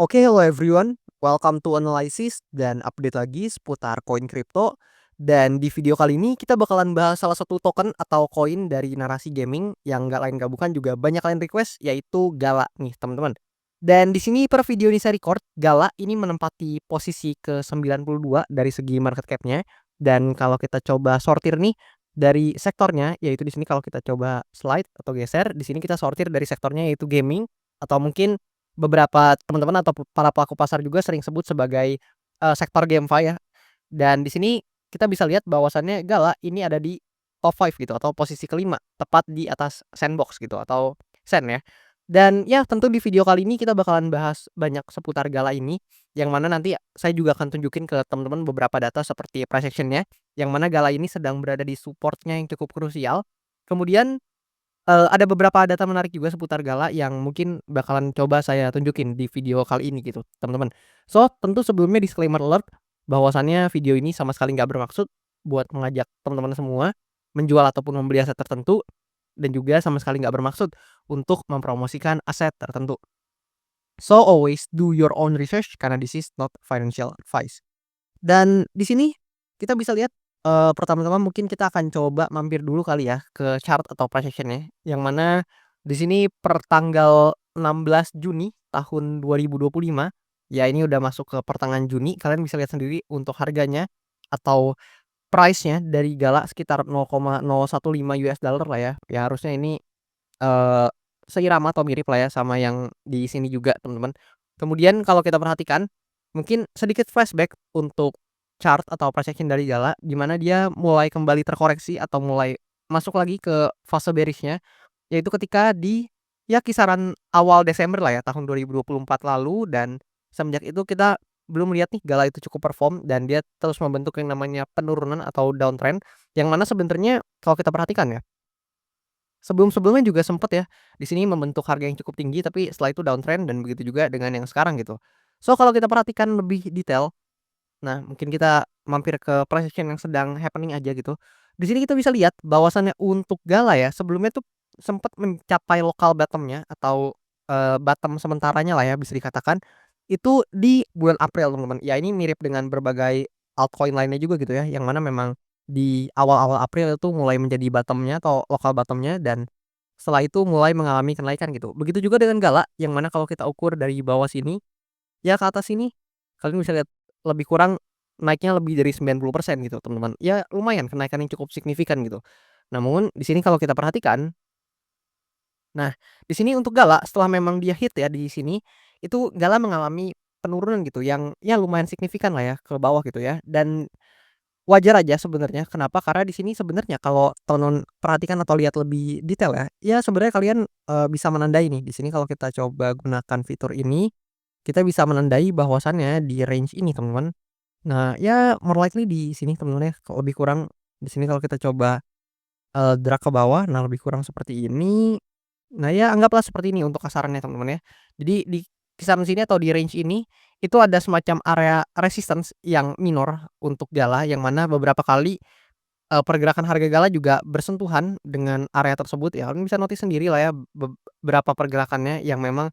Oke, hello everyone. Welcome to Analysis dan update lagi seputar koin kripto. Dan di video kali ini kita bakalan bahas salah satu token atau koin dari Narasi Gaming yang gak lain gak bukan juga banyak kalian request, yaitu Gala nih teman-teman. Dan di sini per video ini saya record, Gala ini menempati posisi ke-92 dari segi market cap-nya. Dan kalau kita coba sortir nih dari sektornya, yaitu di sini kalau kita coba slide atau geser, di sini kita sortir dari sektornya yaitu gaming atau mungkin beberapa teman-teman atau para pelaku pasar juga sering sebut sebagai, sektor GameFi ya. Dan di sini kita bisa lihat bahwasannya Gala ini ada di top 5 gitu atau posisi kelima tepat di atas Sandbox gitu atau Sen ya. Dan ya tentu di video kali ini kita bakalan bahas banyak seputar Gala ini, yang mana nanti saya juga akan tunjukin ke teman-teman beberapa data seperti price action-nya, yang mana Gala ini sedang berada di support-nya yang cukup krusial. Kemudian ada beberapa data menarik juga seputar Gala yang mungkin bakalan coba saya tunjukin di video kali ini gitu, teman-teman. So, tentu sebelumnya disclaimer alert bahwasannya video ini sama sekali nggak bermaksud buat mengajak teman-teman semua menjual ataupun membeli aset tertentu, dan juga sama sekali nggak bermaksud untuk mempromosikan aset tertentu. So, always do your own research karena this is not financial advice. Dan di sini kita bisa lihat, pertama-tama mungkin kita akan coba mampir dulu kali ya ke chart atau price action-nya, yang mana di sini per tanggal 16 Juni tahun 2025, ya ini udah masuk ke pertengahan Juni, kalian bisa lihat sendiri untuk harganya atau price-nya dari Gala sekitar $0,015 lah ya. Ya harusnya ini, eee, seirama atau mirip lah ya sama yang di sini juga, teman-teman. Kemudian kalau kita perhatikan, mungkin sedikit flashback untuk chart atau price action dari Gala, di mana dia mulai kembali terkoreksi atau mulai masuk lagi ke fase bearish-nya, yaitu ketika di, ya kisaran awal Desember lah ya, tahun 2024 lalu. Dan semenjak itu kita belum melihat nih Gala itu cukup perform dan dia terus membentuk yang namanya penurunan atau downtrend, yang mana sebenarnya kalau kita perhatikan ya, sebelum-sebelumnya juga sempet ya, di sini membentuk harga yang cukup tinggi, tapi setelah itu downtrend dan begitu juga dengan yang sekarang gitu. So, kalau kita perhatikan lebih detail, nah mungkin kita mampir ke price action yang sedang happening aja gitu. Di sini kita bisa lihat bahwasannya untuk Gala ya, sebelumnya tuh sempet mencapai local bottom-nya atau, bottom sementaranya lah ya bisa dikatakan, itu di bulan April teman-teman. Ya ini mirip dengan berbagai altcoin lainnya juga gitu ya, yang mana memang di awal-awal April itu mulai menjadi bottom-nya atau local bottom-nya, dan setelah itu mulai mengalami kenaikan gitu. Begitu juga dengan Gala, yang mana kalau kita ukur dari bawah sini, ya ke atas sini, kalian bisa lihat lebih kurang naiknya lebih dari 90% gitu, teman-teman. Ya lumayan kenaikan yang cukup signifikan gitu. Namun di sini kalau kita perhatikan, nah di sini untuk Gala setelah memang dia hit ya di sini, itu Gala mengalami penurunan gitu yang ya lumayan signifikan lah ya ke bawah gitu ya. Dan wajar aja sebenarnya, kenapa? Karena di sini sebenarnya kalau teman perhatikan atau lihat lebih detail ya, ya sebenarnya kalian, bisa menandai nih. Di sini kalau kita coba gunakan fitur ini, kita bisa menandai bahwasannya di range ini, teman-teman. Nah, ya more likely di sini teman-teman ya, kalau lebih kurang di sini kalau kita coba, drag ke bawah, nah lebih kurang seperti ini. Nah, ya anggaplah seperti ini untuk kasarannya teman-teman ya. Jadi di kisaran sini atau di range ini, itu ada semacam area resistance yang minor untuk Gala, yang mana beberapa kali, pergerakan harga Gala juga bersentuhan dengan area tersebut ya. Kalian bisa notice sendiri lah ya berapa pergerakannya yang memang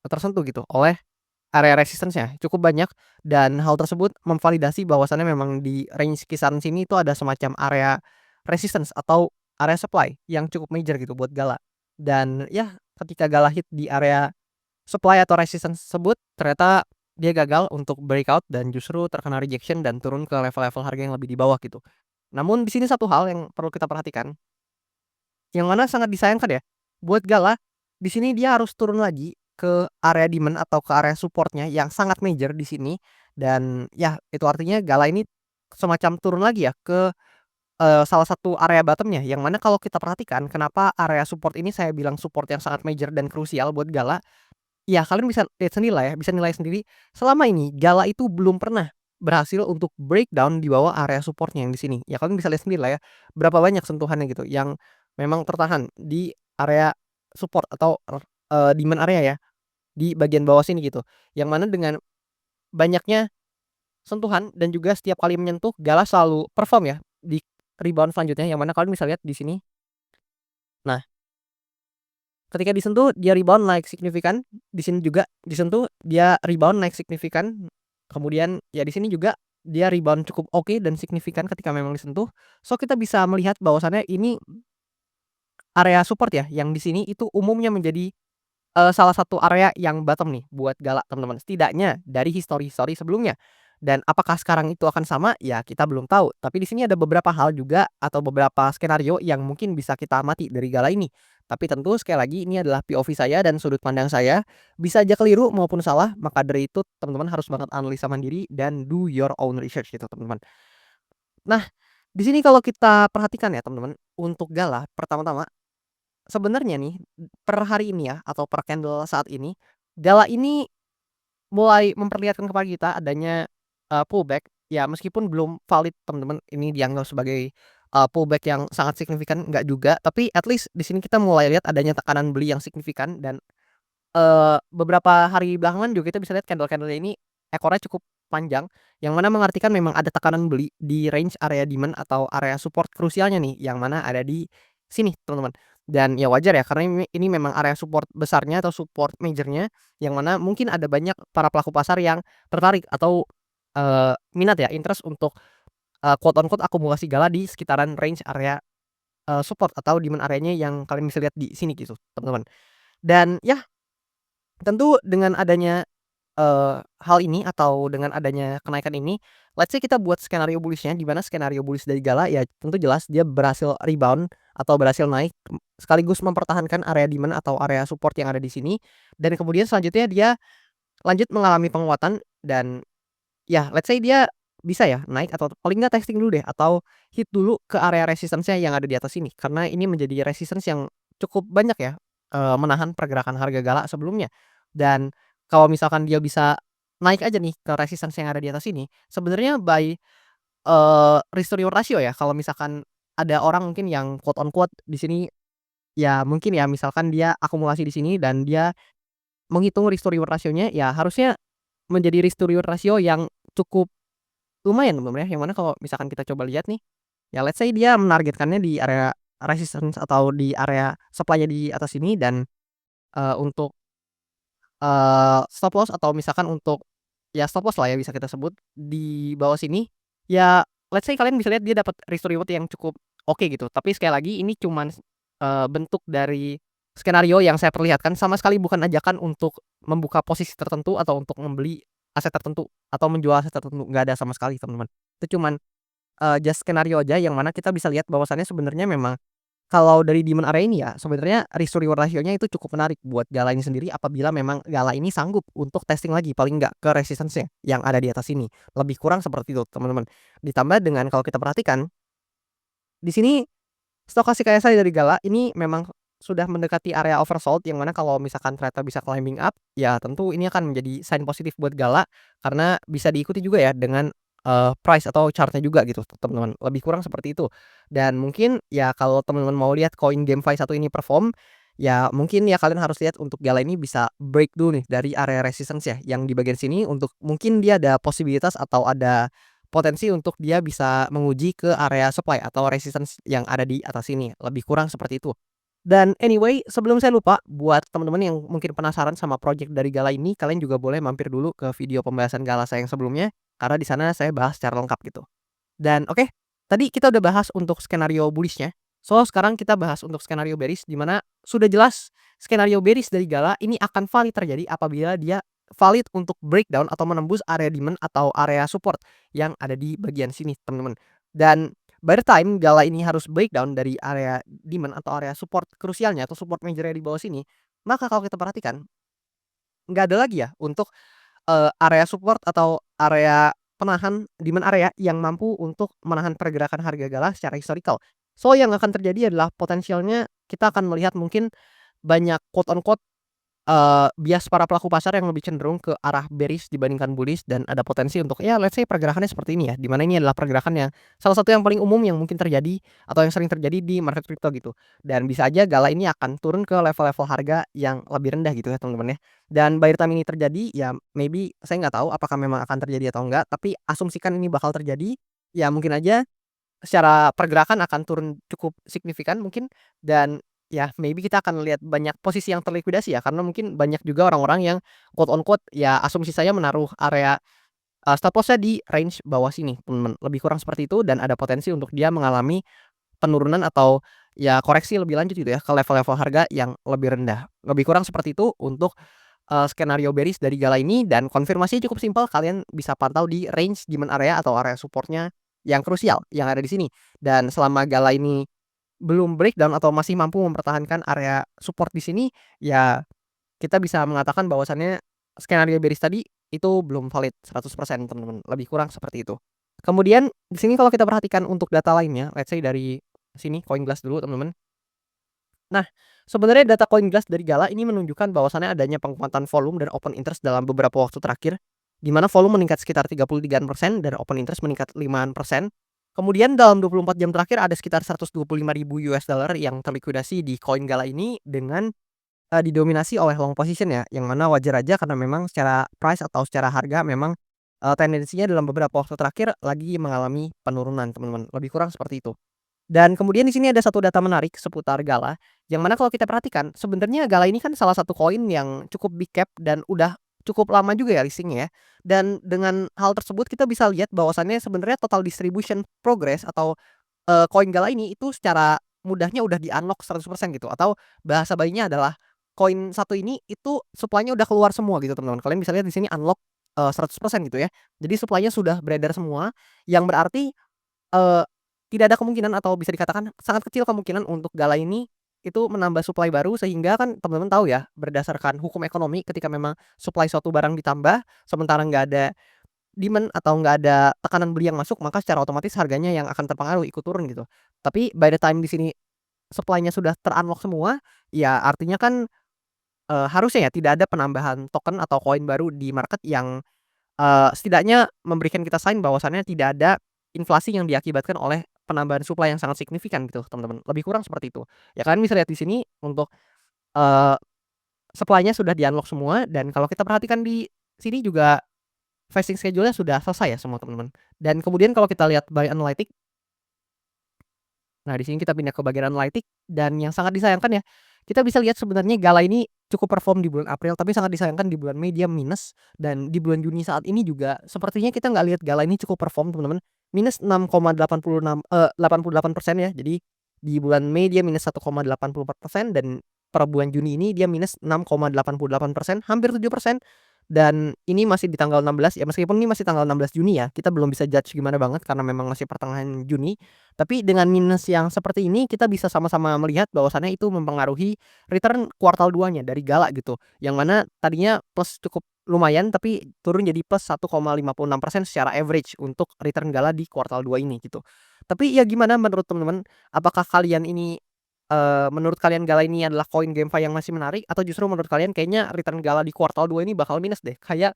tersentuh gitu oleh area resistance-nya cukup banyak. Dan hal tersebut memvalidasi bahwasannya memang di range kisaran sini itu ada semacam area resistance atau area supply yang cukup major gitu buat Gala. Dan ya ketika Gala hit di area supply atau resistance tersebut, ternyata dia gagal untuk breakout dan justru terkena rejection dan turun ke level-level harga yang lebih di bawah gitu. Namun di sini satu hal yang perlu kita perhatikan, yang mana sangat disayangkan ya, buat Gala, di sini dia harus turun lagi ke area demand atau ke area support-nya yang sangat major di sini. Dan ya itu artinya Gala ini semacam turun lagi ya ke, salah satu area bottom-nya, yang mana kalau kita perhatikan kenapa area support ini saya bilang support yang sangat major dan krusial buat Gala, ya kalian bisa lihat sendiri lah ya, bisa nilai sendiri, selama ini Gala itu belum pernah berhasil untuk breakdown di bawah area support-nya yang di sini. Ya kalian bisa lihat sendiri lah ya, berapa banyak sentuhannya gitu yang memang tertahan di area support atau demand area ya, di bagian bawah sini gitu. Yang mana dengan banyaknya sentuhan dan juga setiap kali menyentuh Gala selalu perform ya di rebound selanjutnya, yang mana kalian bisa lihat di sini. Nah, ketika disentuh dia rebound naik signifikan, di sini juga disentuh dia rebound naik signifikan, kemudian ya di sini juga dia rebound cukup oke dan signifikan ketika memang disentuh. So, kita bisa melihat bahwasannya ini area support ya, yang di sini itu umumnya menjadi salah satu area yang bottom nih buat Gala teman-teman, setidaknya dari histori-histori sebelumnya. Dan apakah sekarang itu akan sama? Ya kita belum tahu, tapi di sini ada beberapa hal juga atau beberapa skenario yang mungkin bisa kita amati dari Gala ini. Tapi tentu sekali lagi ini adalah POV saya dan sudut pandang saya, bisa aja keliru maupun salah, maka dari itu teman-teman harus banget analisa mandiri dan do your own research gitu teman-teman. Nah, di sini kalau kita perhatikan ya teman-teman, untuk Gala pertama-tama sebenarnya nih, per hari ini ya, atau per candle saat ini, Gala ini mulai memperlihatkan kepada kita adanya, pullback, ya meskipun belum valid teman-teman, ini dianggap sebagai, pullback yang sangat signifikan, enggak juga, tapi at least di sini kita mulai lihat adanya tekanan beli yang signifikan dan beberapa hari belakangan juga kita bisa lihat candle-candle-nya ini ekornya cukup panjang, yang mana mengartikan memang ada tekanan beli di range area demand atau area support krusialnya nih, yang mana ada di sini teman-teman. Dan ya wajar ya karena ini memang area support besarnya atau support major-nya, yang mana mungkin ada banyak para pelaku pasar yang tertarik atau, minat ya, interest untuk, quote on quote akumulasi Gala di sekitaran range area, support atau demand areanya yang kalian bisa lihat di sini gitu, teman-teman. Dan ya tentu dengan adanya, hal ini atau dengan adanya kenaikan ini, let's say kita buat skenario bullish-nya, di mana skenario bullish dari Gala ya tentu jelas dia berhasil rebound atau berhasil naik, sekaligus mempertahankan area demand atau area support yang ada di sini, dan kemudian selanjutnya dia lanjut mengalami penguatan dan ya let's say dia bisa ya naik atau paling nggak testing dulu deh atau hit dulu ke area resistance-nya yang ada di atas ini. Karena ini menjadi resistance yang cukup banyak ya, menahan pergerakan harga Gala sebelumnya. Dan kalau misalkan dia bisa naik aja nih ke resistance yang ada di atas ini, sebenarnya by, risk to reward ratio ya, kalau misalkan ada orang mungkin yang quote on quote di sini ya mungkin ya misalkan dia akumulasi di sini dan dia menghitung risk to reward ratio-nya ya harusnya menjadi risk to reward ratio yang cukup lumayan teman-teman ya, yang mana kalau misalkan kita coba lihat nih, ya let's say dia menargetkannya di area resistance atau di area supply-nya di atas ini dan, untuk, stop loss atau misalkan untuk ya stop loss lah ya bisa kita sebut di bawah sini, ya let's say kalian bisa lihat dia dapat risk to reward yang cukup oke gitu. Tapi sekali lagi ini cuman, bentuk dari skenario yang saya perlihatkan, sama sekali bukan ajakan untuk membuka posisi tertentu atau untuk membeli aset tertentu atau menjual aset tertentu, nggak ada sama sekali teman-teman. Itu cuman, just skenario aja yang mana kita bisa lihat bahwasannya sebenarnya memang kalau dari demand area ini ya, sebenarnya risk to reward ratio-nya itu cukup menarik buat Gala ini sendiri apabila memang Gala ini sanggup untuk testing lagi paling enggak ke resistance-nya yang ada di atas ini. Lebih kurang seperti itu, teman-teman. Ditambah dengan kalau kita perhatikan, di sini stokastik KSI dari Gala ini memang sudah mendekati area oversold yang mana kalau misalkan ternyata bisa climbing up, ya tentu ini akan menjadi sign positif buat Gala karena bisa diikuti juga ya dengan, price atau chart-nya juga gitu teman-teman, lebih kurang seperti itu. Dan mungkin ya kalau teman-teman mau lihat koin GameFi satu ini perform, ya mungkin ya kalian harus lihat untuk Gala ini bisa break dulu nih dari area resistance ya yang di bagian sini untuk mungkin dia ada posibilitas atau ada potensi untuk dia bisa menguji ke area supply atau resistance yang ada di atas sini, lebih kurang seperti itu. Dan anyway, sebelum saya lupa, buat teman-teman yang mungkin penasaran sama project dari Gala ini, kalian juga boleh mampir dulu ke video pembahasan Gala saya yang sebelumnya, karena di sana saya bahas secara lengkap gitu. Dan oke, tadi kita udah bahas untuk skenario bullish-nya. So, sekarang kita bahas untuk skenario bearish di mana sudah jelas skenario bearish dari Gala ini akan valid terjadi apabila dia valid untuk breakdown atau menembus area demand atau area support yang ada di bagian sini, teman-teman. Dan by the time Gala ini harus breakdown dari area demand atau area support krusialnya atau support major di bawah sini, maka kalau kita perhatikan nggak ada lagi ya untuk area support atau area penahan demand area yang mampu untuk menahan pergerakan harga Gala secara historical. So, yang akan terjadi adalah potensialnya kita akan melihat mungkin banyak quote on quote, bias para pelaku pasar yang lebih cenderung ke arah bearish dibandingkan bullish dan ada potensi untuk ya let's say pergerakannya seperti ini ya, di mana ini adalah pergerakan yang salah satu yang paling umum yang mungkin terjadi atau yang sering terjadi di market crypto gitu. Dan bisa aja Gala ini akan turun ke level-level harga yang lebih rendah gitu ya teman-teman ya. Dan by the time ini terjadi ya maybe saya nggak tahu apakah memang akan terjadi atau enggak, tapi asumsikan ini bakal terjadi, ya mungkin aja secara pergerakan akan turun cukup signifikan mungkin dan ya maybe kita akan lihat banyak posisi yang terlikuidasi ya, karena mungkin banyak juga orang-orang yang quote on quote ya asumsi saya menaruh area, stop loss-nya di range bawah sini, teman-teman. Lebih kurang seperti itu dan ada potensi untuk dia mengalami penurunan atau ya koreksi lebih lanjut gitu ya ke level-level harga yang lebih rendah. Lebih kurang seperti itu untuk, skenario bearish dari Gala ini dan konfirmasinya cukup simpel, kalian bisa pantau di range demand area atau area support-nya yang krusial yang ada di sini. Dan selama Gala ini belum breakdown atau masih mampu mempertahankan area support di sini, ya kita bisa mengatakan bahwasannya skenario bearish tadi itu belum valid 100% teman-teman, lebih kurang seperti itu. Kemudian di sini kalau kita perhatikan untuk data lainnya, let's say dari sini CoinGlass dulu teman-teman. Nah, sebenarnya data CoinGlass dari Gala ini menunjukkan bahwasannya adanya penguatan volume dan open interest dalam beberapa waktu terakhir, di mana volume meningkat sekitar 33% dan open interest meningkat 5%. Kemudian dalam 24 jam terakhir ada sekitar $125.000 yang terlikuidasi di koin Gala ini dengan didominasi oleh long position ya, yang mana wajar aja karena memang secara price atau secara harga memang, tendensinya dalam beberapa waktu terakhir lagi mengalami penurunan teman-teman, lebih kurang seperti itu. Dan kemudian di sini ada satu data menarik seputar Gala, yang mana kalau kita perhatikan sebenarnya Gala ini kan salah satu koin yang cukup big cap dan udah cukup lama juga ya listing-nya ya. Dan dengan hal tersebut kita bisa lihat bahwasannya sebenarnya total distribution progress atau koin Gala ini itu secara mudahnya udah di-unlock 100% gitu atau bahasa bayinya adalah koin satu ini itu supply-nya udah keluar semua gitu teman-teman. Kalian bisa lihat di sini unlock, 100% gitu ya. Jadi supply-nya sudah beredar semua yang berarti, eee, tidak ada kemungkinan atau bisa dikatakan sangat kecil kemungkinan untuk Gala ini itu menambah supply baru sehingga kan teman-teman tahu ya berdasarkan hukum ekonomi ketika memang supply suatu barang ditambah sementara nggak ada demand atau nggak ada tekanan beli yang masuk, maka secara otomatis harganya yang akan terpengaruh ikut turun gitu. Tapi by the time di sini supply-nya sudah ter-unlock semua, ya artinya kan, harusnya ya tidak ada penambahan token atau koin baru di market yang, setidaknya memberikan kita sign bahwasannya tidak ada inflasi yang diakibatkan oleh penambahan supply yang sangat signifikan gitu, teman-teman. Lebih kurang seperti itu. Ya kalian bisa lihat di sini untuk, eee, supply-nya sudah di-unlock semua dan kalau kita perhatikan di sini juga vesting schedule-nya sudah selesai ya semua teman-teman. Dan kemudian kalau kita lihat by analytic, nah di sini kita pindah ke bagian analytic dan yang sangat disayangkan ya, kita bisa lihat sebenarnya Gala ini cukup perform di bulan April tapi sangat disayangkan di bulan Mei dia minus dan di bulan Juni saat ini juga sepertinya kita nggak lihat Gala ini cukup perform teman-teman. Minus 88% ya. Jadi di bulan Mei dia minus 1,84% dan per bulan Juni ini dia minus 6,88%, hampir 7%. Dan ini masih di tanggal 16 ya, meskipun ini masih tanggal 16 Juni ya, kita belum bisa judge gimana banget karena memang masih pertengahan Juni. Tapi dengan minus yang seperti ini kita bisa sama-sama melihat bahwasannya itu mempengaruhi return kuartal 2-nya dari Gala gitu. Yang mana tadinya plus cukup lumayan tapi turun jadi plus 1,56% secara average untuk return Gala di kuartal 2 ini gitu. Tapi ya gimana menurut teman-teman? Apakah kalian ini menurut kalian Gala ini adalah koin GameFi yang masih menarik atau justru menurut kalian kayaknya return Gala di kuartal 2 ini bakal minus deh, kayak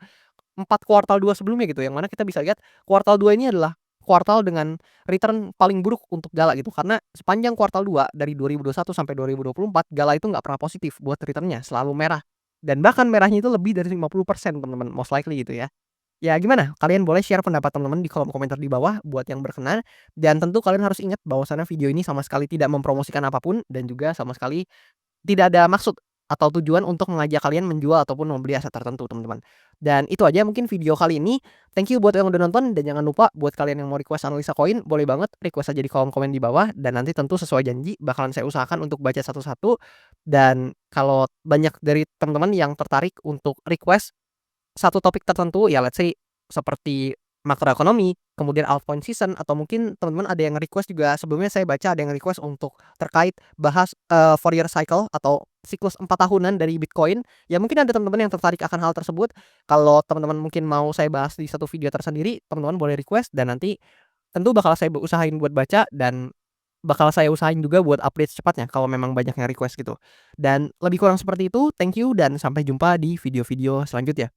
4 kuartal 2 sebelumnya gitu, yang mana kita bisa lihat kuartal 2 ini adalah kuartal dengan return paling buruk untuk Gala gitu. Karena sepanjang kuartal 2 dari 2021 sampai 2024 Gala itu nggak pernah positif buat return-nya, selalu merah. Dan bahkan merahnya itu lebih dari 50% teman-teman, most likely gitu ya. Ya gimana? Kalian boleh share pendapat teman-teman di kolom komentar di bawah buat yang berkenan, dan tentu kalian harus ingat bahwasanya video ini sama sekali tidak mempromosikan apapun dan juga sama sekali tidak ada maksud atau tujuan untuk mengajak kalian menjual ataupun membeli aset tertentu, teman-teman. Dan itu aja mungkin video kali ini. Thank you buat yang udah nonton dan jangan lupa buat kalian yang mau request analisa koin, boleh banget request aja di kolom komen di bawah dan nanti tentu sesuai janji bakalan saya usahakan untuk baca satu-satu. Dan kalau banyak dari teman-teman yang tertarik untuk request satu topik tertentu ya let's say seperti makroekonomi, kemudian altcoin season atau mungkin teman-teman ada yang request juga sebelumnya saya baca ada yang request untuk terkait bahas, Fourier cycle atau siklus 4 tahunan dari Bitcoin, ya mungkin ada teman-teman yang tertarik akan hal tersebut. Kalau teman-teman mungkin mau saya bahas di satu video tersendiri, teman-teman boleh request dan nanti tentu bakal saya usahain buat baca dan bakal saya usahain juga buat update secepatnya kalau memang banyak yang request gitu. Dan lebih kurang seperti itu, thank you dan sampai jumpa di video-video selanjutnya.